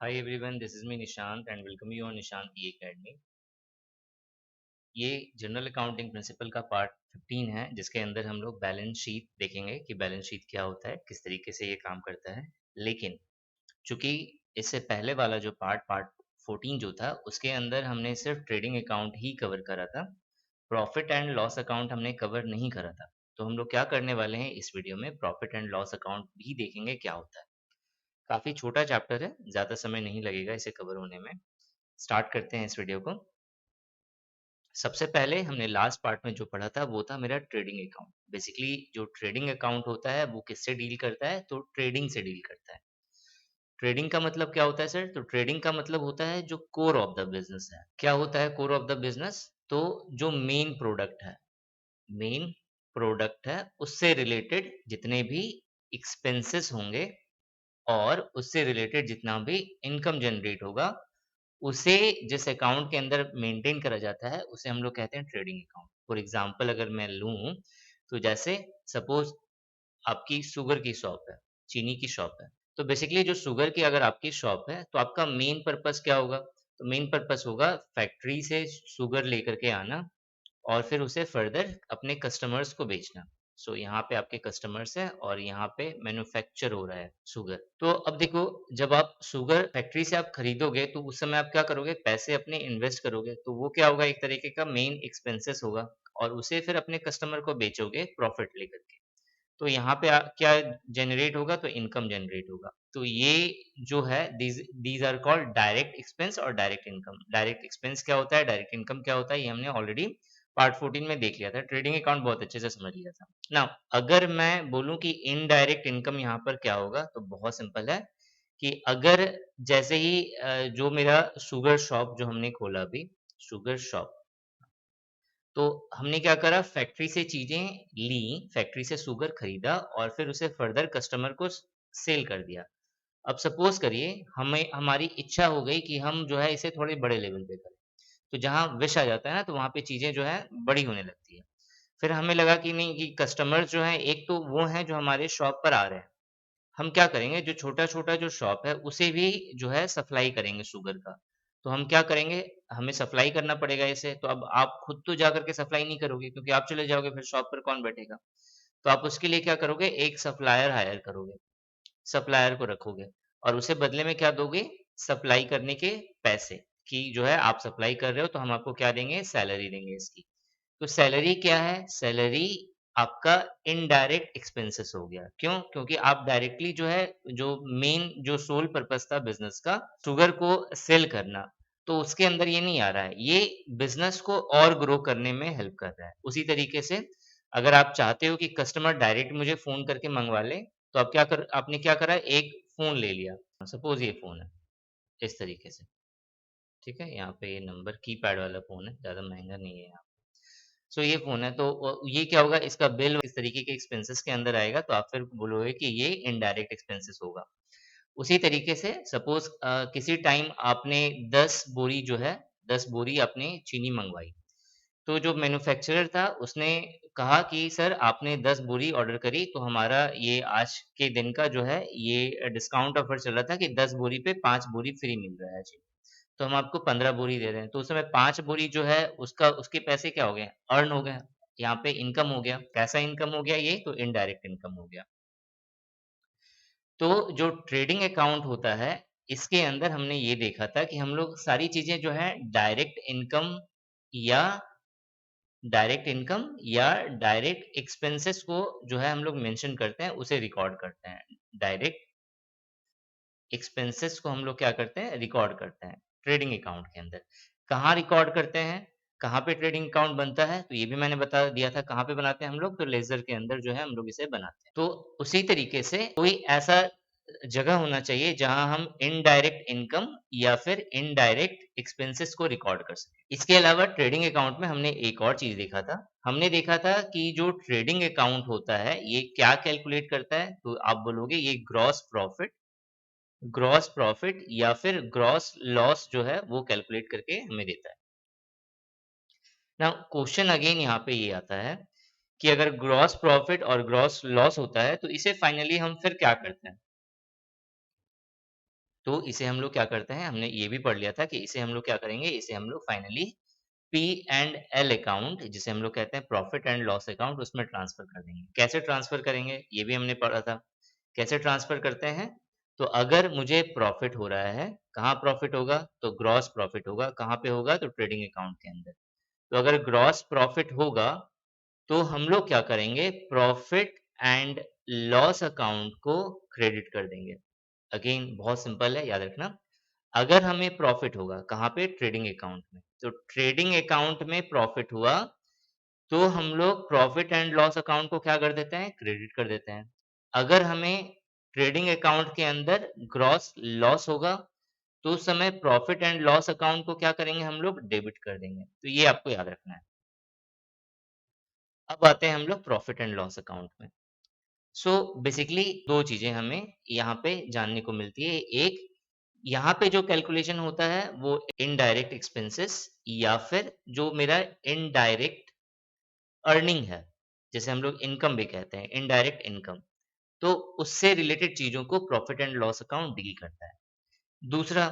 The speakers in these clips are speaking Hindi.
Hi everyone, this is me Nishant and welcome you on Nishant E Academy। ये जनरल अकाउंटिंग प्रिंसिपल का पार्ट 15 है जिसके अंदर हम लोग बैलेंस शीट देखेंगे कि बैलेंस शीट क्या होता है, किस तरीके से ये काम करता है। लेकिन चूंकि इससे पहले वाला जो पार्ट 14 जो था उसके अंदर हमने सिर्फ ट्रेडिंग अकाउंट ही कवर करा था, प्रॉफिट एंड लॉस अकाउंट हमने कवर नहीं करा था। तो हम लोग क्या करने वाले हैं इस वीडियो में, प्रॉफिट एंड लॉस अकाउंट भी देखेंगे क्या होता है। काफी छोटा चैप्टर है, ज्यादा समय नहीं लगेगा इसे कवर होने में। स्टार्ट करते हैं इस वीडियो को। सबसे पहले हमने लास्ट पार्ट में जो पढ़ा था वो था मेरा ट्रेडिंग अकाउंट। बेसिकली जो ट्रेडिंग अकाउंट होता है वो किससे डील करता है, तो ट्रेडिंग से डील करता है। ट्रेडिंग का मतलब क्या होता है सर, तो ट्रेडिंग का मतलब होता है जो कोर ऑफ द बिजनेस है। क्या होता है कोर ऑफ द बिजनेस, तो जो मेन प्रोडक्ट है, मेन प्रोडक्ट है उससे रिलेटेड जितने भी एक्सपेंसेस होंगे और उससे रिलेटेड जितना भी इनकम जनरेट होगा, उसे जिस अकाउंट के अंदर मेंटेन करा जाता है उसे हम लोग कहते हैं ट्रेडिंग अकाउंट। फॉर एग्जांपल अगर मैं लूं, तो जैसे सपोज आपकी शुगर की शॉप है, चीनी की शॉप है। तो बेसिकली जो शुगर की अगर आपकी शॉप है तो आपका मेन पर्पस क्या होगा, तो मेन पर्पस होगा फैक्ट्री से शुगर लेकर के आना और फिर उसे फर्दर अपने कस्टमर्स को बेचना। सो यहाँ पे आपके कस्टमर्स है और यहाँ पे मैन्युफैक्चर हो रहा है शुगर। तो अब देखो, जब आप शुगर फैक्ट्री से आप खरीदोगे तो उस समय आप क्या करोगे, पैसे अपने इन्वेस्ट करोगे, तो वो क्या होगा, एक तरीके का मेन एक्सपेंसेस होगा और उसे फिर अपने कस्टमर को बेचोगे प्रॉफिट लेकर के। तो यहाँ पे क्या जनरेट होगा, तो इनकम जनरेट होगा। तो ये जो है these these are called direct expense और डायरेक्ट इनकम। डायरेक्ट एक्सपेंस क्या होता है, डायरेक्ट इनकम क्या होता है, ये हमने ऑलरेडी पार्ट 14 में देख लिया था। ट्रेडिंग अकाउंट बहुत अच्छे से समझ लिया था। नाउ अगर मैं बोलूं कि इनडायरेक्ट इनकम यहाँ पर क्या होगा, तो बहुत सिंपल है कि अगर जैसे ही जो मेरा शुगर शॉप जो हमने खोला अभी, शुगर शॉप, तो हमने क्या करा, फैक्ट्री से चीजें ली, फैक्ट्री से शुगर खरीदा और फिर उसे फर्दर कस्टमर को सेल कर दिया। अब सपोज करिए हमें हमारी इच्छा हो गई कि हम जो है इसे थोड़े बड़े लेवल पे करें। तो जहाँ विश आ जाता है ना, तो वहाँ पे चीजें जो है बड़ी होने लगती है। फिर हमें लगा कि नहीं, कि कस्टमर जो है एक तो वो हैं जो हमारे शॉप पर आ रहे हैं, हम क्या करेंगे, जो छोटा-छोटा जो शॉप है उसे भी जो है सप्लाई करेंगे शुगर का। तो हम क्या करेंगे, हमें सप्लाई करना पड़ेगा इसे। तो अब आप खुद तो जाकर के सप्लाई नहीं करोगे क्योंकि आप चले जाओगे, फिर शॉप पर कौन बैठेगा। तो आप उसके लिए क्या करोगे, एक सप्लायर हायर करोगे, सप्लायर को रखोगे और उसे बदले में क्या दोगे, सप्लाई करने के पैसे। कि जो है आप सप्लाई कर रहे हो तो हम आपको क्या देंगे, सैलरी देंगे इसकी। तो सैलरी क्या है, सैलरी आपका इनडायरेक्ट एक्सपेंसेस हो गया। क्यों, क्योंकि आप डायरेक्टली जो है, जो मेन जो सोल पर्पस था बिजनेस का, शुगर को सेल करना, तो उसके अंदर ये नहीं आ रहा है। ये बिजनेस को और ग्रो करने में हेल्प कर रहा है। उसी तरीके से अगर आप चाहते हो कि कस्टमर डायरेक्ट मुझे फोन करके मंगवा ले, तो आप आपने क्या करा, एक फोन ले लिया। सपोज ये फोन है इस तरीके से, ठीक है, यहाँ पे ये नंबर कीपैड वाला फोन है, ज्यादा महंगा नहीं है। सो ये फ़ोन है, तो ये क्या होगा, इसका बिल इस तरीके के एक्सपेंसेस के अंदर आएगा, तो आप फिर बोलोगे कि ये इनडायरेक्ट एक्सपेंसेस होगा। उसी तरीके से सपोज़ किसी टाइम आपने 10 बोरी जो है, 10 बोरी आपने चीनी मँगवाई। तो जो मैन्युफैक्चरर था उसने कहा कि सर आपने 10 बोरी ऑर्डर करी, तो हमारा ये आज के दिन का जो है ये डिस्काउंट ऑफर चल रहा था कि 10 बोरी पे 5 बोरी फ्री मिल रहा है जी। तो हम आपको 15 बोरी दे रहे हैं। तो उस समय 5 बोरी जो है उसका उसके पैसे क्या हो गए? अर्न हो गए। यहाँ पे इनकम हो गया। कैसा इनकम हो गया ये? तो इनडायरेक्ट इनकम हो गया। तो जो ट्रेडिंग अकाउंट होता है, इसके अंदर हमने ये देखा था कि हम लोग सारी चीज़ें जो है या डायरेक्ट इनकम या डायरेक्ट एक्सपेंसेस को जो है हम लोग मेंशन करते हैं, उसे रिकॉर्ड करते हैं। डायरेक्ट एक्सपेंसेस को हम लोग क्या करते हैं, रिकॉर्ड करते हैं ट्रेडिंग अकाउंट के अंदर। कहाँ रिकॉर्ड करते हैं, कहाँ पे ट्रेडिंग अकाउंट बनता है, तो ये भी मैंने बता दिया था कहाँ पे बनाते हैं हम लोग, तो लेजर के अंदर जो है हम लोग इसे बनाते हैं। तो उसी तरीके से कोई ऐसा जगह होना चाहिए जहां हम इनडायरेक्ट इनकम या फिर इनडायरेक्ट एक्सपेंसेस को रिकॉर्ड कर सकें। इसके अलावा ट्रेडिंग अकाउंट में हमने एक और चीज देखा था, हमने देखा था कि जो ट्रेडिंग अकाउंट होता है ये क्या कैलकुलेट करता है, तो आप बोलोगे ये ग्रॉस प्रॉफिट या फिर ग्रॉस लॉस जो है वो कैलकुलेट करके हमें देता है। नाउ क्वेश्चन अगेन यहाँ पे ये आता है कि अगर ग्रॉस प्रॉफिट और ग्रॉस लॉस होता है तो इसे फाइनली हम फिर क्या करते हैं, तो इसे हम लोग क्या करते हैं, हमने ये भी पढ़ लिया था कि इसे हम लोग क्या करेंगे, इसे हम लोग finally P and L account, जिसे हम लोग कहते हैं प्रॉफिट एंड लॉस अकाउंट, उसमें ट्रांसफर कर देंगे। कैसे ट्रांसफर करेंगे ये भी हमने पढ़ा था। कैसे ट्रांसफर करते हैं, तो अगर मुझे प्रॉफिट हो रहा है, कहाँ प्रॉफिट होगा, तो ग्रॉस प्रॉफिट होगा। कहाँ पे होगा, तो ट्रेडिंग अकाउंट के अंदर। तो अगर ग्रॉस प्रॉफिट होगा तो हम लोग क्या करेंगे, प्रॉफिट एंड लॉस अकाउंट को क्रेडिट कर देंगे। अगेन बहुत सिंपल है, याद रखना। अगर हमें प्रॉफिट होगा कहाँ पे, ट्रेडिंग अकाउंट में, तो ट्रेडिंग अकाउंट में प्रॉफिट हुआ तो हम लोग प्रॉफिट एंड लॉस अकाउंट को क्या कर देते हैं, क्रेडिट कर देते हैं। अगर हमें ट्रेडिंग अकाउंट के अंदर ग्रॉस लॉस होगा तो उस समय प्रॉफिट एंड लॉस अकाउंट को क्या करेंगे, हम लोग डेबिट कर देंगे। तो ये आपको याद रखना है। अब आते हैं हम लोग प्रॉफिट एंड लॉस अकाउंट में। सो बेसिकली दो चीजें हमें यहाँ पे जानने को मिलती है। एक, यहाँ पे जो कैलकुलेशन होता है वो इनडायरेक्ट एक्सपेंसेस या फिर जो मेरा इनडायरेक्ट अर्निंग है, जैसे हम लोग इनकम भी कहते हैं, इनडायरेक्ट इनकम, तो उससे रिलेटेड चीजों को profit and loss account deal करता है। दूसरा,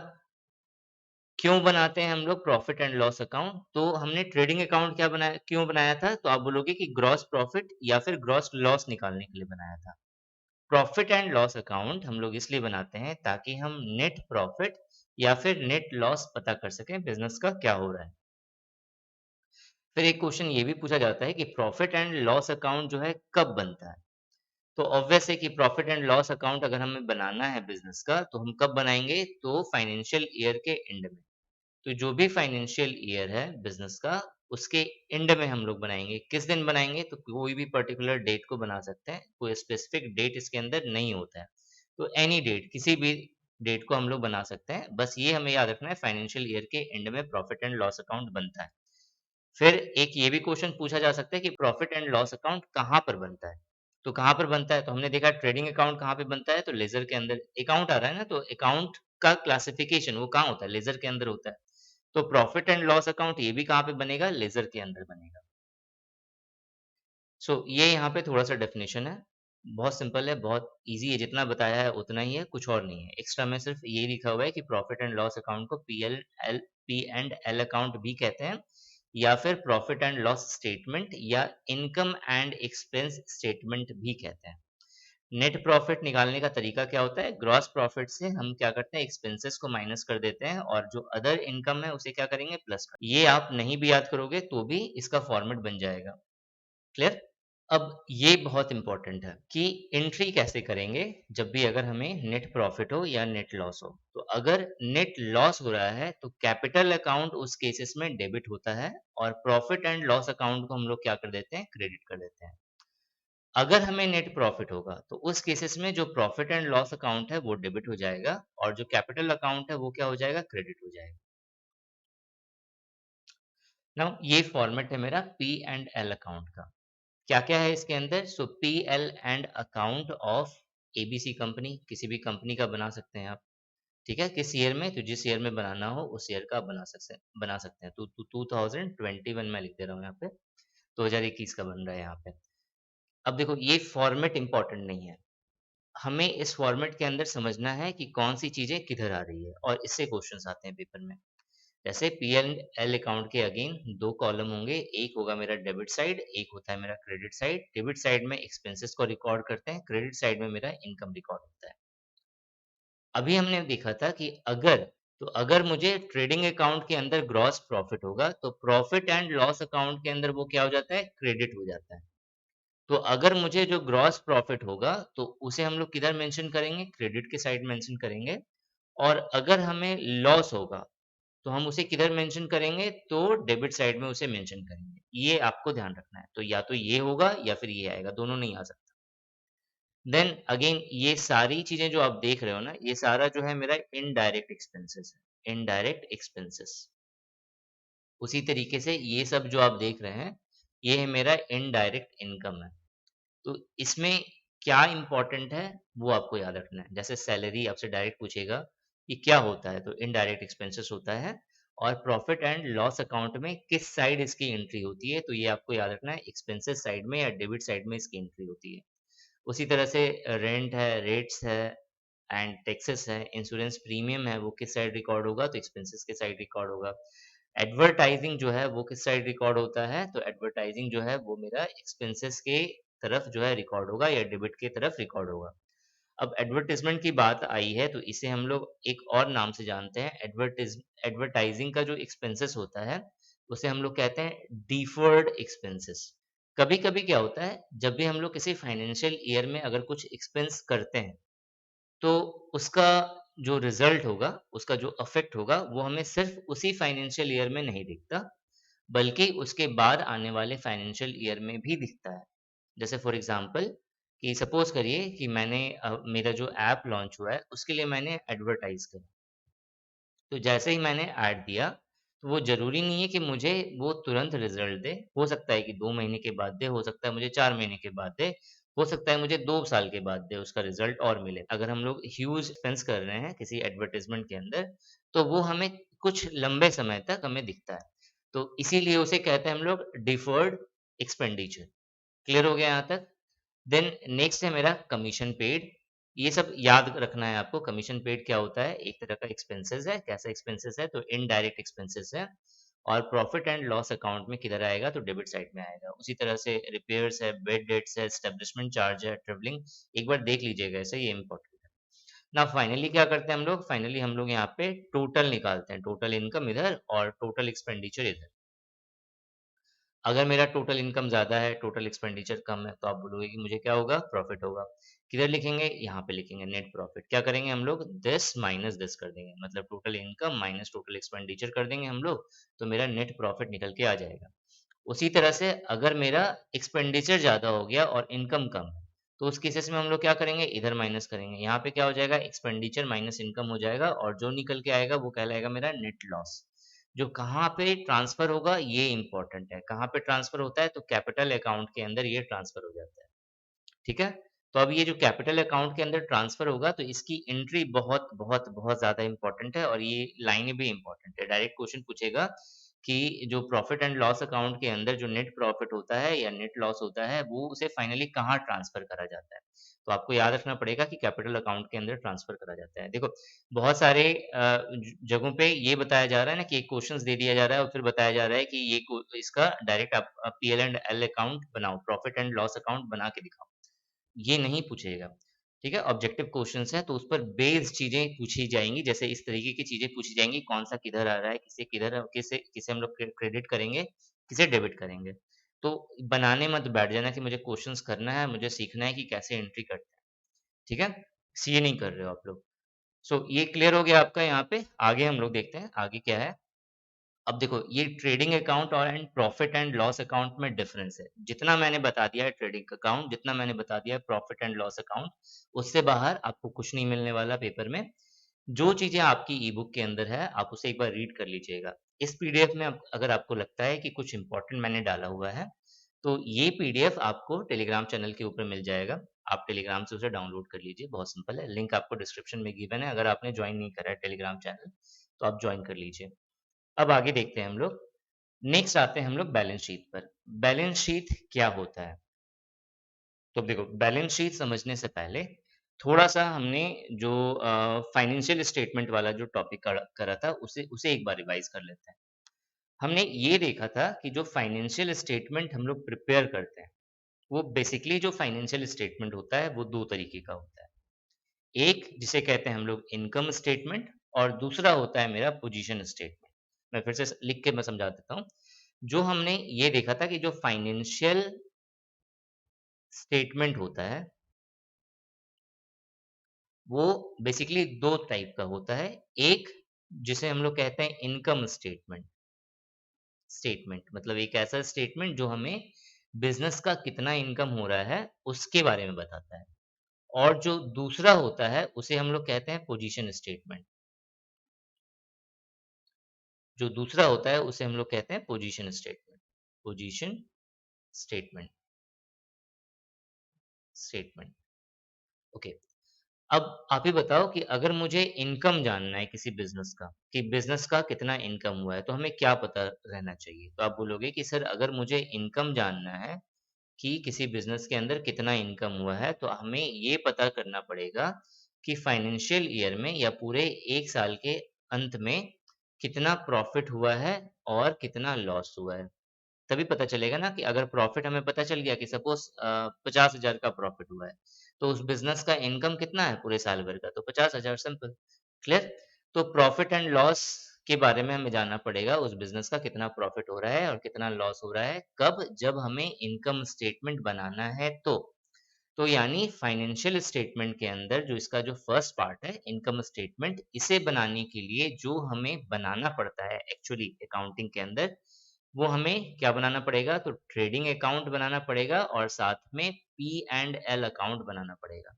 क्यों बनाते हैं हम लोग प्रॉफिट एंड लॉस अकाउंट, तो हमने ट्रेडिंग अकाउंट क्या बनाया, क्यों बनाया था, तो आप बोलोगे कि ग्रॉस प्रॉफिट या फिर ग्रॉस लॉस निकालने के लिए बनाया था। प्रॉफिट एंड लॉस अकाउंट हम लोग इसलिए बनाते हैं ताकि हम नेट प्रॉफिट या फिर नेट लॉस पता कर सकें बिजनेस का क्या हो रहा है। फिर एक क्वेश्चन ये भी पूछा जाता है कि प्रॉफिट एंड लॉस अकाउंट जो है कब बनता है। तो ऑब्वियस है कि प्रॉफिट एंड लॉस अकाउंट अगर हमें बनाना है बिजनेस का, तो हम कब बनाएंगे, तो फाइनेंशियल ईयर के एंड में। तो जो भी फाइनेंशियल ईयर है बिजनेस का, उसके एंड में हम लोग बनाएंगे। किस दिन बनाएंगे, तो कोई भी पर्टिकुलर डेट को बना सकते हैं, कोई स्पेसिफिक डेट इसके अंदर नहीं होता है। तो एनी डेट, किसी भी डेट को हम लोग बना सकते हैं। बस ये हमें याद रखना है, फाइनेंशियल ईयर के एंड में प्रॉफिट एंड लॉस अकाउंट बनता है। फिर एक ये भी क्वेश्चन पूछा जा सकता है कि प्रॉफिट एंड लॉस अकाउंट कहाँ पर बनता है। तो कहाँ पर बनता है, तो हमने देखा ट्रेडिंग अकाउंट कहाँ पे बनता है, तो लेजर के अंदर अकाउंट आ रहा है ना, तो अकाउंट का क्लासिफिकेशन वो कहाँ होता है, लेजर के अंदर होता है। तो प्रॉफिट एंड लॉस अकाउंट ये भी कहाँ पे बनेगा, लेजर के अंदर बनेगा। ये यहाँ पे थोड़ा सा डेफिनेशन है, बहुत सिंपल है, बहुत इजी है, जितना बताया है उतना ही है, कुछ और नहीं है। एक्स्ट्रा में सिर्फ ये लिखा हुआ है कि प्रॉफिट एंड लॉस अकाउंट को पी एंड एल अकाउंट भी कहते हैं, या फिर प्रॉफिट एंड लॉस स्टेटमेंट या इनकम एंड एक्सपेंस स्टेटमेंट भी कहते हैं। नेट प्रॉफिट निकालने का तरीका क्या होता है, ग्रॉस प्रॉफिट से हम क्या करते हैं, एक्सपेंसेस को माइनस कर देते हैं और जो अदर इनकम है उसे क्या करेंगे, प्लस कर। ये आप नहीं भी याद करोगे तो भी इसका फॉर्मेट बन जाएगा। क्लियर। अब ये बहुत इंपॉर्टेंट है कि एंट्री कैसे करेंगे जब भी अगर हमें नेट प्रॉफिट हो या नेट लॉस हो। तो अगर नेट लॉस हो रहा है तो कैपिटल अकाउंट उस केसेस में डेबिट होता है और प्रॉफिट एंड लॉस अकाउंट को हम लोग क्या कर देते हैं, क्रेडिट कर देते हैं। अगर हमें नेट प्रॉफिट होगा तो उस केसेस में जो प्रॉफिट एंड लॉस अकाउंट है वो डेबिट हो जाएगा और जो कैपिटल अकाउंट है वो क्या हो जाएगा, क्रेडिट हो जाएगा। नाउ ये फॉर्मेट है मेरा पी एंड एल अकाउंट का। क्या-क्या है इसके अंदर, so P L and account of ABC company, किसी भी कंपनी का बना सकते हैं आप। ठीक है, किस ईयर में, तो जिस ईयर में बनाना हो उस ईयर का बना सकते हैं। तो 2021 में लिख दे रहा हूँ यहाँ पे, 2021 का बन रहा है यहाँ पे। अब देखो ये फॉर्मेट इंपॉर्टेंट नहीं है, हमें इस फॉर्मेट के अंदर समझना है कि कौन सी चीजें किधर आ रही है और इससे क्वेश्चंस आते हैं पेपर में। जैसे पी एंड एल अकाउंट के अगेन दो कॉलम होंगे, एक होगा मेरा डेबिट साइड, एक होता है मेरा क्रेडिट साइड। डेबिट साइड में एक्सपेंसेस को रिकॉर्ड करते हैं, क्रेडिट साइड में मेरा इनकम रिकॉर्ड होता है। अभी हमने देखा था कि अगर मुझे ट्रेडिंग अकाउंट के अंदर ग्रॉस प्रॉफिट होगा तो प्रॉफिट एंड लॉस अकाउंट के अंदर वो क्या हो जाता है, क्रेडिट हो जाता है। तो अगर मुझे जो ग्रॉस प्रॉफिट होगा तो उसे हम लोग किधर मेंशन करेंगे, क्रेडिट के साइड मेंशन करेंगे। और अगर हमें लॉस होगा तो हम उसे किधर मेंशन करेंगे, तो डेबिट साइड में उसे मेंशन करेंगे। ये आपको ध्यान रखना है, तो या तो ये होगा या फिर ये आएगा, दोनों नहीं आ सकता। देन अगेन ये सारी चीजें जो आप देख रहे हो ना, ये सारा जो है मेरा इनडायरेक्ट एक्सपेंसेस है, इनडायरेक्ट एक्सपेंसेस। उसी तरीके से ये सब जो आप देख रहे हैं, ये है मेरा इनडायरेक्ट इनकम है। तो इसमें क्या इम्पोर्टेंट है वो आपको याद रखना है। जैसे सैलरी आपसे डायरेक्ट पूछेगा कि क्या होता है, तो इनडायरेक्ट एक्सपेंसेस होता है। और प्रॉफिट एंड लॉस अकाउंट में किस साइड इसकी एंट्री होती है, तो ये आपको याद रखना है, एक्सपेंसेस साइड में या डेबिट साइड में इसकी एंट्री होती है। उसी तरह से रेंट है, रेट्स है, एंड टैक्सेस है, इंश्योरेंस प्रीमियम है, वो किस साइड रिकॉर्ड होगा, तो एक्सपेंसेस के साइड रिकॉर्ड होगा। एडवर्टाइजिंग जो है वो किस साइड रिकॉर्ड होता है, तो एडवर्टाइजिंग जो है वो मेरा एक्सपेंसेस के तरफ जो है रिकॉर्ड होगा या डेबिट के तरफ रिकॉर्ड होगा। अब एडवर्टाइजमेंट की बात आई है तो इसे हम लोग एक और नाम से जानते हैं। एडवर्टाइजिंग का जो एक्सपेंसेस होता है उसे हम लोग कहते हैं डिफर्ड एक्सपेंसेस। कभी-कभी क्या होता है, जब भी हम लोग किसी फाइनेंशियल ईयर में अगर कुछ एक्सपेंस करते हैं तो उसका जो रिजल्ट होगा, उसका जो इफेक्ट होगा वो हमें सिर्फ उसी फाइनेंशियल ईयर में नहीं दिखता, बल्कि उसके बाद आने वाले फाइनेंशियल ईयर में भी दिखता है। जैसे फॉर एग्जांपल कि सपोज करिए कि मैंने मेरा जो ऐप लॉन्च हुआ है उसके लिए मैंने एडवर्टाइज करा। तो जैसे ही मैंने ऐड दिया, तो वो ज़रूरी नहीं है कि मुझे वो तुरंत रिज़ल्ट दे। हो सकता है कि 2 महीने के बाद दे, हो सकता है मुझे 4 महीने के बाद दे, हो सकता है मुझे 2 साल के बाद दे उसका रिज़ल्ट और मिले। अगर हम लोग ह्यूज स्पेंस कर रहे हैं किसी एडवर्टाइज़मेंट के अंदर, तो वो हमें कुछ लंबे समय तक हमें दिखता है। तो इसीलिए उसे कहते हैं हम लोग डिफर्ड एक्सपेंडिचर। क्लियर हो गया यहाँ तक? देन नेक्स्ट है मेरा कमीशन पेड। ये सब याद रखना है आपको। कमीशन पेड क्या होता है? एक तरह का एक्सपेंसेस है। कैसा एक्सपेंसेस है? तो इनडायरेक्ट एक्सपेंसेस है। और प्रॉफिट एंड लॉस अकाउंट में किधर आएगा? तो डेबिट साइड में आएगा। उसी तरह से रिपेयर्स है, बेड डेट्स है, एस्टेब्लिशमेंट चार्ज है, ट्रैवलिंग, एक बार देख लीजिएगा इसे, ये इंपॉर्टेंट है। ना फाइनली क्या करते हैं हम लोग? फाइनली हम लोग यहाँ पे टोटल निकालते हैं। टोटल इनकम इधर और टोटल एक्सपेंडिचर इधर। अगर मेरा टोटल इनकम ज़्यादा है, टोटल एक्सपेंडिचर कम है, तो आप बोलोगे कि मुझे क्या होगा? प्रॉफ़िट होगा। किधर लिखेंगे? यहाँ पे लिखेंगे नेट प्रॉफ़िट। क्या करेंगे हम लोग? दिस माइनस दिस कर देंगे। मतलब total income minus total expenditure कर देंगे हम लोग, तो मेरा नेट प्रॉफ़िट निकल के आ जाएगा। उसी तरह से अगर मेरा एक्सपेंडिचर ज़्यादा हो गया और इनकम कम है, तो उस केसेस में हम लोग क्या करेंगे? इधर माइनस करेंगे। यहाँ पे क्या हो जाएगा? एक्सपेंडिचर माइनस इनकम हो जाएगा और जो निकल के आएगा वो कहलाएगा मेरा नेट लॉस। जो कहाँ पे ट्रांसफ़र होगा ये इम्पोर्टेंट है। कहाँ पे ट्रांसफ़र होता है? तो कैपिटल अकाउंट के अंदर ये ट्रांसफ़र हो जाता है। ठीक है? तो अब ये जो कैपिटल अकाउंट के अंदर ट्रांसफ़र होगा तो इसकी एंट्री बहुत, बहुत, बहुत ज़्यादा इम्पोर्टेंट है और ये लाइनें भी इम्पोर्टेंट है। डायरेक्ट क्वेश्चन पूछेगा कि जो प्रॉफ़िट एंड लॉस अकाउंट के अंदर जो नेट प्रॉफ़िट होता है या नेट लॉस होता है, वो उसे फाइनली कहाँ ट्रांसफ़र करा जाता है? तो आपको याद रखना पड़ेगा कि कैपिटल अकाउंट के अंदर ट्रांसफ़र करा जाता है। देखो, बहुत सारे ज जगहों पे ये बताया जा रहा है ना कि एक क्वेश्चन्स दे दिया जा रहा है और फिर बताया जा रहा है कि ये को इसका डायरेक्ट आप पीएल एंड एल अकाउंट बनाओ, प्रॉफ़िट एंड लॉस अकाउंट बना के दिखाओ। ये नहीं पूछेगा, ठीक है? ऑब्जेक्टिव क्वेश्चन्स हैं तो उस पर बेस्ड चीज़ें पूछी जाएँगी, जैसे इस तरीके की चीज़ें पूछी जाएँगी, कौन-सा किधर आ रहा है, किसे किधर किसे किसे हम लोग क्रेडिट करेंगे, किसे डेबिट करेंगे। तो बनाने मत बैठ जाना कि मुझे क्वेश्चन्स करना है, मुझे सीखना है कि कैसे एंट्री करते हैं, ठीक है? सीए नहीं कर रहे हो आप लोग। सो ये क्लियर हो गया आपका यहाँ पे। आगे हम लोग देखते हैं, आगे क्या है? अब देखो ये ट्रेडिंग अकाउंट और and profit and loss account में डिफरेंस है। जितना मैंने बता दिया है ट्रेडिंग अकाउंट, जितना मैंने बता दिया है प्रॉफिट एंड लॉस अकाउंट, उससे बाहर आपको कुछ नहीं मिलने वाला पेपर में। जो चीज़ें आपकी ई बुक के अंदर है, आप उसे एक बार रीड कर लीजिएगा। इस पीडीएफ में अगर आपको लगता है कि कुछ इंपॉर्टेंट मैंने डाला हुआ है, तो ये पीडीएफ आपको टेलीग्राम चैनल के ऊपर मिल जाएगा। आप टेलीग्राम से उसे डाउनलोड कर लीजिए, बहुत सिंपल है। लिंक आपको डिस्क्रिप्शन में गिवन है। अगर आपने ज्वाइन नहीं करा है टेलीग्राम चैनल, तो आप ज्वाइन कर लीजिए। अब आगे देखते हैं हम लोग। नेक्स्ट आते हैं हम लोग बैलेंस शीट पर। बैलेंस शीट क्या होता है? तो देखो बैलेंस शीट समझने से पहले थोड़ा-सा हमने जो फाइनेंशियल स्टेटमेंट वाला जो टॉपिक करा था उसे उसे एक बार रिवाइज़ कर लेते हैं। हमने ये देखा था कि जो फाइनेंशियल स्टेटमेंट हम लोग प्रिपेयर करते हैं, वो बेसिकली जो फाइनेंशियल स्टेटमेंट होता है वो 2 तरीके का होता है। एक जिसे कहते हैं हम लोग इनकम स्टेटमेंट और दूसरा होता है मेरा पोजीशन स्टेटमेंट। मैं फिर से लिख के मैं समझा देता हूँ। जो हमने ये देखा था कि जो फाइनेंशियल स्टेटमेंट होता है, वो बेसिकली 2 टाइप का होता है। एक जिसे हम लोग कहते हैं इनकम स्टेटमेंट। स्टेटमेंट मतलब एक ऐसा स्टेटमेंट जो हमें बिज़नेस का कितना इनकम हो रहा है, उसके बारे में बताता है। और जो दूसरा होता है, उसे हम लोग कहते हैं पोजीशन स्टेटमेंट। जो दूसरा होता है, उसे हम लोग कहते हैं position statement. Position statement, statement. Okay. अब आप ही बताओ कि अगर मुझे इनकम जानना है किसी बिज़नेस का, कि बिज़नेस का कितना इनकम हुआ है, तो हमें क्या पता रहना चाहिए? तो आप बोलोगे कि सर अगर मुझे इनकम जानना है कि किसी बिज़नेस के अंदर कितना इनकम हुआ है, तो हमें ये पता करना पड़ेगा कि फाइनेंशियल ईयर में या पूरे 1 साल के अंत में कितना प्रॉफिट हुआ है और कितना लॉस हुआ है। तभी पता चलेगा ना कि अगर प्रॉफिट हमें पता चल गया कि सपोज़ 50,000 का प्रॉफिट हुआ है, तो उस बिज़नेस का इनकम कितना है पूरे साल भर का? तो 50,000 सिंपल, क्लियर? तो प्रॉफिट एंड लॉस के बारे में हमें जानना पड़ेगा, उस बिज़नेस का कितना प्रॉफिट हो रहा है और कितना लॉस हो रहा है, कब? जब हमें इनकम स्टेटमेंट बनाना है तो। तो यानी फाइनेंशियल स्टेटमेंट के अंदर जो इसका जो फर्स्ट पार्ट है इनकम स्टेटमेंट, इसे बनाने के लिए जो हमें बनाना पड़ता है एक्चुअली अकाउंटिंग के अंदर, वो हमें क्या बनाना पड़ेगा? तो ट्रेडिंग अकाउंट बनाना पड़ेगा और साथ में पी एंड एल अकाउंट बनाना पड़ेगा।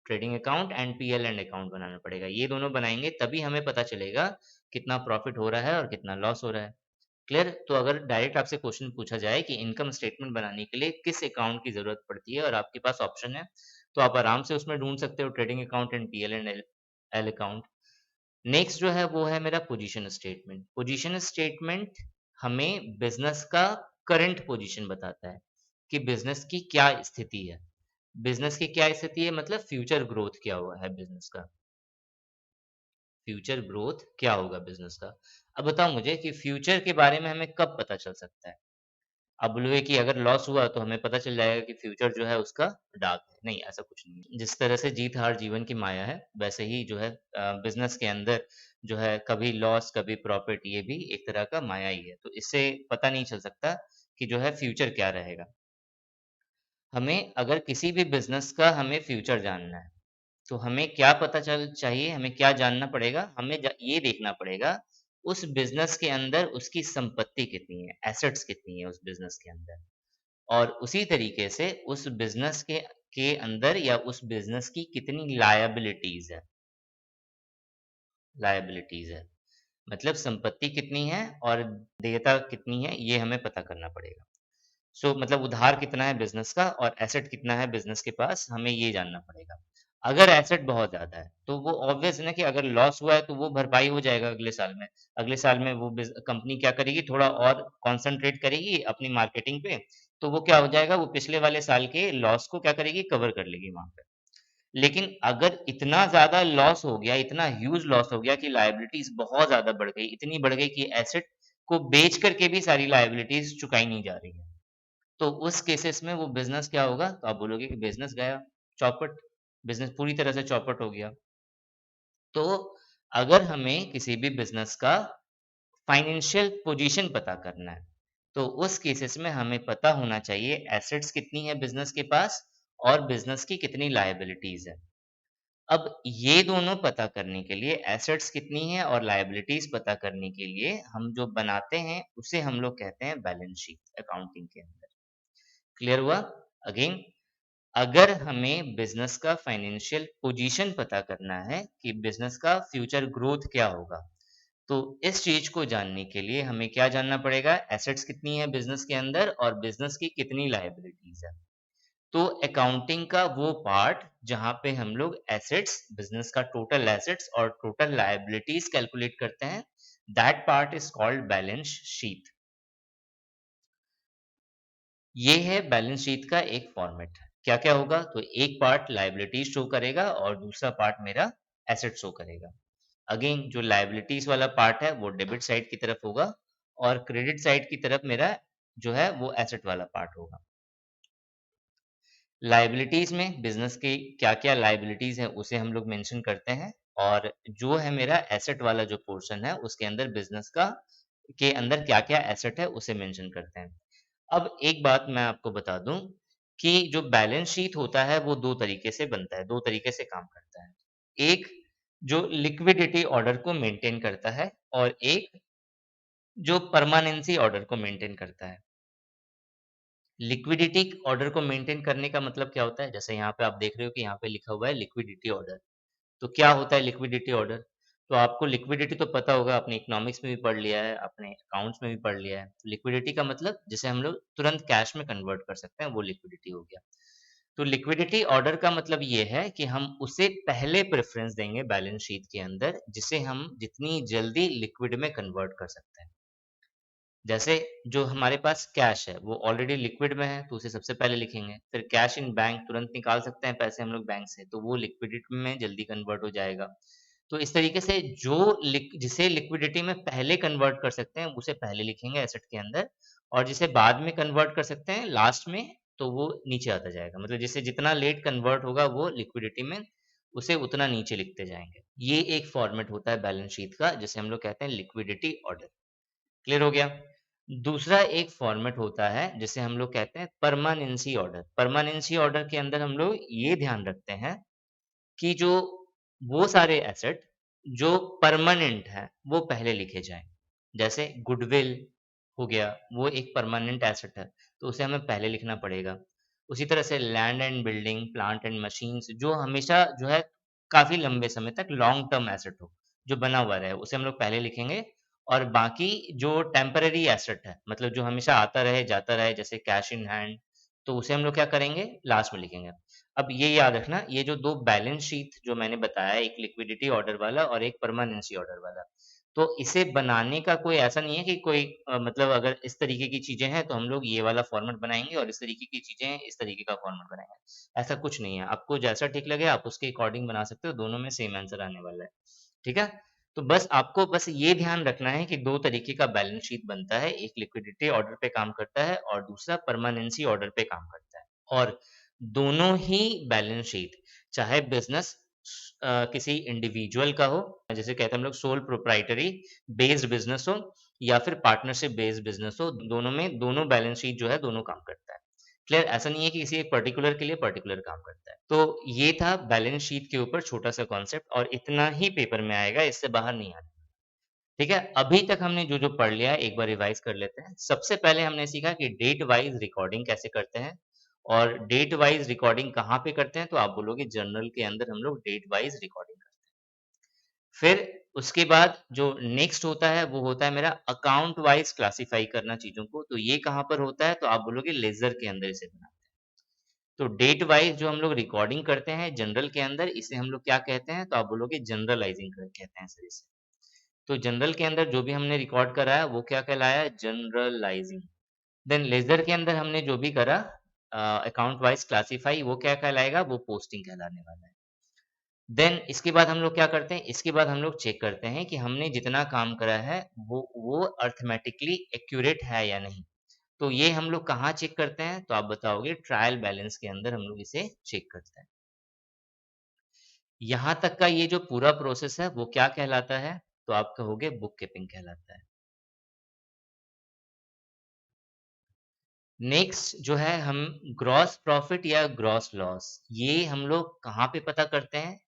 Trading account and P L and account बनाना पड़ेगा। ये दोनों बनाएंगे तभी हमें पता चलेगा कितना प्रॉफिट हो रहा है और कितना लॉस हो रहा है। क्लियर? तो अगर डायरेक्ट आपसे क्वेश्चन पूछा जाए कि इनकम स्टेटमेंट बनाने के लिए किस अकाउंट की ज़रूरत पड़ती है और आपके पास ऑप्शन है, तो आप आराम से उसमें ढूँढ सकते हो trading account and PL and L L account. Next जो है वो है मेरा पोजीशन स्टेटमेंट। पोजीशन स्टेटमेंट हमें बिज़नेस का करंट पोजीशन बताता है कि बिज़नेस की क्या स्थिति है। बिज़नेस की क्या स्थिति है मतलब फ्यूचर ग्रोथ क्या हुआ है बिज़नेस का। फ्यूचर ग्रोथ क्या होगा बिज़नेस का। अब बताओ मुझे कि फ्यूचर के बारे में हमें कब पता चल सकता है? आप बोलोगे कि अगर लॉस हुआ तो हमें पता चल जाएगा कि फ्यूचर जो है उसका डार्क है। नहीं, ऐसा कुछ नहीं है। जिस तरह से जीत-हार जीवन की माया है, वैसे ही जो है बिज़नेस के अंदर जो है कभी लॉस, कभी प्रॉफ़िट ये भी एक तरह का माया ही है। तो इससे पता नहीं चल सकता कि जो है फ्यूचर क्या रहेगा। हमें अगर किसी भी बिज़नेस का हमें फ्यूचर जानना है, तो हमें क्या पता चल चाहिए, हमें क्या जानना पड़ेगा? हमें ये देखना पड़ेगा उस बिज़नेस के अंदर उसकी संपत्ति कितनी है, एसेट्स कितनी है उस बिज़नेस के अंदर। और उसी तरीके से उस बिज़नेस के अंदर या उस बिज़नेस की कितनी लायबिलिटीज़ है। मतलब संपत्ति कितनी है और देयता कितनी है, ये हमें पता करना पड़ेगा। मतलब उधार कितना है बिज़नेस का और एसेट कितना है बिज़नेस के पास, हमें ये जानना पड़ेगा। अगर एसेट बहुत ज़्यादा है, तो वो ऑब्वियस है ना कि अगर लॉस हुआ है, तो वो भरपाई हो जाएगा अगले साल में। अगले साल में वो कंपनी क्या करेगी, थोड़ा और कॉन्संट्रेट करेगी अपनी मार्केटिंग पे, तो वो क्या हो जाएगा, वो पिछले वाले साल के लॉस को क्या करेगी, कवर कर लेगी वहाँ पे। लेकिन अगर इतना ज़्यादा लॉस हो गया, इतना ह्यूज लॉस हो गया कि लायबिलिटीज़ बहुत ज़्यादा बढ़ गई, इतनी बढ़ गई कि एसेट को बेच कर के भी सारी लायबिलिटीज़ चुकाई नहीं जा रही है। तो उस केसेस में वो बिज़नेस क्या होगा? तो आप बोलोगे कि बिज़नेस गया, चौपट, बिज़नेस पूरी तरह से चौपट हो गया। तो अगर हमें किसी भी बिज़नेस का फाइनेंशियल पोजीशन पता करना है, तो उस केसेस में हमें पता होना चाहिए एसेट्स कितनी है बिज़नेस के पास और बिज़नेस की कितनी लायबिलिटीज़ है। अब ये दोनों पता करने के लिए एसेट्स कितनी है और लायबिलिटीज़ पता करने के लिए हम जो बनाते हैं, उसे हम लोग कहते हैं बैलेंस शीट अकाउंटिंग के अंदर। क्लियर हुआ? अगेन अगर हमें बिज़नेस का फाइनेंशियल पोजीशन पता करना है कि बिज़नेस का फ्यूचर ग्रोथ क्या होगा, तो इस चीज़ को जानने के लिए हमें क्या जानना पड़ेगा? एसेट्स कितनी है बिज़नेस के अंदर और बिज़नेस की कितनी लायबिलिटीज़ है। तो अकाउंटिंग का वो पार्ट जहाँ पे हम लोग एसेट्स, बिज़नेस का टोटल एसेट्स और टोटल लायबिलिटीज़ कैलकुलेट करते हैं, that part is called balance sheet. ये है बैलेंस शीट का एक फॉर्मेट। क्या-क्या होगा? तो एक पार्ट लायबिलिटीज़ शो करेगा और दूसरा पार्ट मेरा एसेट शो करेगा। अगेन जो लायबिलिटीज़ वाला पार्ट है वो डेबिट साइड की तरफ होगा और क्रेडिट साइड की तरफ मेरा जो है वो एसेट वाला पार्ट होगा। लायबिलिटीज़ में बिज़नेस की क्या-क्या लायबिलिटीज़ हैं उसे हम लोग मेंशन करते हैं और जो है मेरा एसेट वाला जो पोर्शन है उसके अंदर बिज़नेस का के अंदर क्या-क्या एसेट है उसे मेंशन करते हैं। अब एक बात मैं आपको बता दूँ कि जो बैलेंस शीट होता है वो 2 तरीके से बनता है, 2 तरीके से काम करता है। एक जो लिक्विडिटी ऑर्डर को मेंटेन करता है और एक जो परमानेंसी ऑर्डर को मेंटेन करता है। लिक्विडिटी ऑर्डर को मेंटेन करने का मतलब क्या होता है? जैसे यहाँ पे आप देख रहे हो कि यहाँ पे लिखा हुआ है लिक्विडिटी ऑर्डर। तो क्या होता है लिक्विडिटी ऑर्डर? तो आपको लिक्विडिटी तो पता होगा, आपने इकोनॉमिक्स में भी पढ़ लिया है, आपने अकाउंट्स में भी पढ़ लिया है। लिक्विडिटी का मतलब जिसे हम लोग तुरंत कैश में कन्वर्ट कर सकते हैं, वो लिक्विडिटी हो गया। तो लिक्विडिटी ऑर्डर का मतलब ये है कि हम उसे पहले प्रेफ़रेंस देंगे बैलेंस शीट के अंदर, जिसे हम जितनी जल्दी लिक्विड में कन्वर्ट कर सकते हैं। जैसे जो हमारे पास कैश है वो ऑलरेडी लिक्विड में है तो उसे सबसे पहले लिखेंगे। फिर कैश इन बैंक तुरंत निकाल सकते हैं पैसे हम लोग बैंक से तो वो लिक्विडिटी में जल्दी कन्वर्ट हो जाएगा। तो इस तरीके से जो जिसे लिक्विडिटी में पहले कन्वर्ट कर सकते हैं उसे पहले लिखेंगे एसेट के अंदर और जिसे बाद में कन्वर्ट कर सकते हैं लास्ट में तो वो नीचे आता जाएगा। मतलब जिसे जितना लेट कन्वर्ट होगा वो लिक्विडिटी में उसे उतना नीचे लिखते जाएंगे। ये एक फॉर्मेट होता है बैलेंस शीट का जिसे हम लोग कहते हैं लिक्विडिटी ऑर्डर। क्लियर हो गया? दूसरा एक फॉर्मेट होता है जिसे हम लोग कहते हैं परमानेंसी ऑर्डर। परमानेंसी ऑर्डर के अंदर हम लोग ये ध्यान रखते हैं कि जो वो सारे एसेट जो परमानेंट हैं, वो पहले लिखे जाएँ। जैसे गुडविल हो गया, वो एक परमानेंट एसेट है, तो उसे हमें पहले लिखना पड़ेगा। उसी तरह से land and building, plant and machines जो हमेशा जो है काफ़ी लंबे समय तक लॉन्ग टर्म एसेट हो, जो बना हुआ रहे, उसे हम लोग पहले लिखेंगे और बाकी जो टेम्परेरी एसेट है, मतलब जो हमेशा आता रहे, जाता रहे, जैसे कैश इन हैंड, तो उसे हम लोग क्या करेंगे, लास्ट में लिखेंगे। अब ये याद रखना, ये जो 2 बैलेंस शीट जो मैंने बताया, एक लिक्विडिटी ऑर्डर वाला और एक परमानेंसी ऑर्डर वाला, तो इसे बनाने का कोई ऐसा नहीं है कि कोई मतलब अगर इस तरीके की चीज़ें हैं, तो हम लोग ये वाला फॉर्मेट बनाएँगे और इस तरीके की चीज़ें हैं, इस तरीके का फॉर्मेट बनाएँगे। ऐसा कुछ नहीं है, आपको जैसा ठीक लगे आप उसके अकॉर्डिंग बना सकते हो, दोनों में सेम आंसर आने वाला है। ठीक है? तो बस आपको बस ये ध्यान रखना है कि 2 तरीके का बैलेंस शीट बनता है, एक लिक्विडिटी ऑर्डर पे काम करता है और दूसरा परमानेंसी ऑर्डर पे काम करता है। और दोनों ही बैलेंस शीट चाहे बिज़नेस किसी इंडिविजुअल का हो, जैसे कहते हैं हम लोग सोल प्रोप्राइटरी बेस्ड बिज़नेस हो या फिर पार्टनरशिप बेस्ड बिज़नेस हो, दोनों में दोनों बैलेंस शीट जो है दोनों काम करता है। क्लियर? ऐसा नहीं है कि किसी एक पर्टिकुलर के लिए पर्टिकुलर काम करता है। तो ये था बैलेंस शीट के ऊपर छोटा-सा कॉन्सेप्ट और इतना ही पेपर में आएगा, इससे बाहर नहीं आना। ठीक है? अभी तक हमने जो-जो पढ़ लिया है, एक बार रिवाइज़ कर लेते हैं। सबसे पहले हमने सीखा कि डेट वाइज़ रिकॉर्डिंग कैसे करते हैं और डेट वाइज़ रिकॉर्डिंग कहाँ पे करते हैं, तो आप बोलोगे जर्नल के अंदर हम लोग डेट वाइज़ रिकॉर्डिंग करते हैं। फिर उसके बाद जो नेक्स्ट होता है, वो होता है मेरा अकाउंट वाइज़ क्लासिफ़ाई करना चीज़ों को, तो ये कहाँ पर होता है, तो आप बोलोगे लेज़र के अंदर इसे बनाते हैं। तो डेट वाइज़ जो हम लोग रिकॉर्डिंग करते हैं जनरल के अंदर, इसे हम लोग क्या कहते हैं, तो आप बोलोगे जनरलाइज़िंग क कहते हैं सर इसे। तो जनरल के अंदर जो भी हमने रिकॉर्ड करा है वो क्या कहलाया जनरलाइजिंग। देन लेजर के अंदर हमने जो भी करा अकाउंट वाइज क्लासिफाई वो क्या कहलाएगा वो पोस्टिंग कहलाने वाला है। देन इसके बाद हम लोग क्या करते हैं इसके बाद हम लोग चेक करते हैं कि हमने जितना काम करा है वो अर्थमेटिकली एक्यूरेट है या नहीं। तो ये हम लोग कहाँ चेक करते हैं तो आप बताओगे ट्रायल बैलेंस के अंदर हम लोग इसे चेक करते हैं। यहाँ तक का ये जो पूरा प्रोसेस है वो क्या कहलाता है तो आप कहोगे बुक कीपिंग कहलाता है। नेक्स्ट जो है हम ग्रॉस प्रॉफिट या ग्रॉस लॉस ये हम लोग कहाँ पे पता करते हैं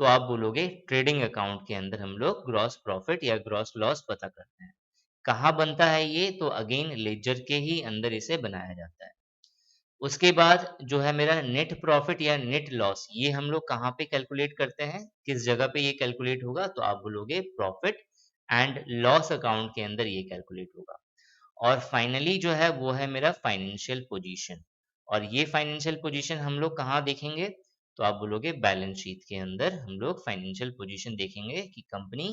तो आप बोलोगे ट्रेडिंग अकाउंट के अंदर हम लोग ग्रॉस प्रॉफिट या ग्रॉस लॉस पता करते हैं। कहाँ बनता है ये तो अगेन लेजर के ही अंदर इसे बनाया जाता है। उसके बाद जो है मेरा नेट प्रॉफिट या नेट लॉस ये हम लोग कहाँ पे कैलकुलेट करते हैं किस जगह पे ये कैलकुलेट होगा तो आप बोलोगे प्रॉफिट एंड लॉस अकाउंट के अंदर ये कैलकुलेट होगा। और फाइनली जो है वो है मेरा फाइनेंशियल पोजीशन और ये फाइनेंशियल पोजीशन हम लोग कहाँ देखेंगे तो आप बोलोगे बैलेंस शीट के अंदर हम लोग फाइनेंशियल पोजीशन देखेंगे कि कंपनी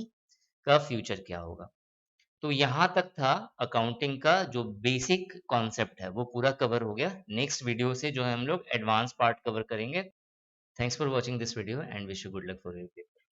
का फ्यूचर क्या होगा। तो यहाँ तक था अकाउंटिंग का जो बेसिक कॉन्सेप्ट है वो पूरा कवर हो गया। नेक्स्ट वीडियो से जो है हम लोग एडवांस पार्ट कवर करेंगे। Thanks for watching this video and wish you good luck for your paper.